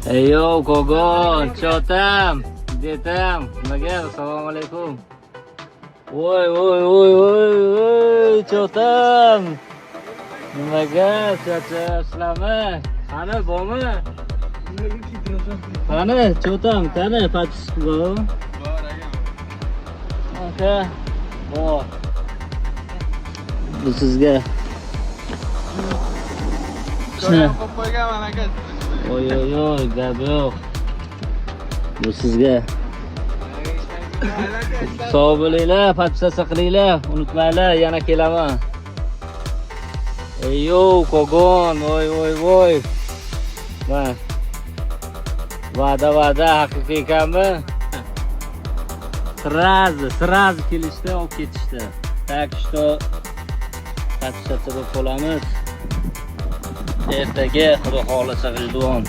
Eyo, Gogon, chotam, detam, nimaga? Assalomu alaykum. Voy, chotam. Nimaga? Charchasizlarmi? Qani, bormi? Qani, chotam, qani, pachisk bor? Bor aka. Aka, bor. Bu sizga. Qo'yib qo'yganman aka. Oy, gap yo'q. Bu sizga. Sog' bo'linglar, patsasa qilinglar, unutmanglar, yana kelaman. Eyo, Kogon, voy. Mana. Va'da haqiqiy ekanmi? Sразу kelishdi, olib ketishdi. Tak что patsasa bo'lib qolamiz. Ertaga xudo xolisa G'ilduvon.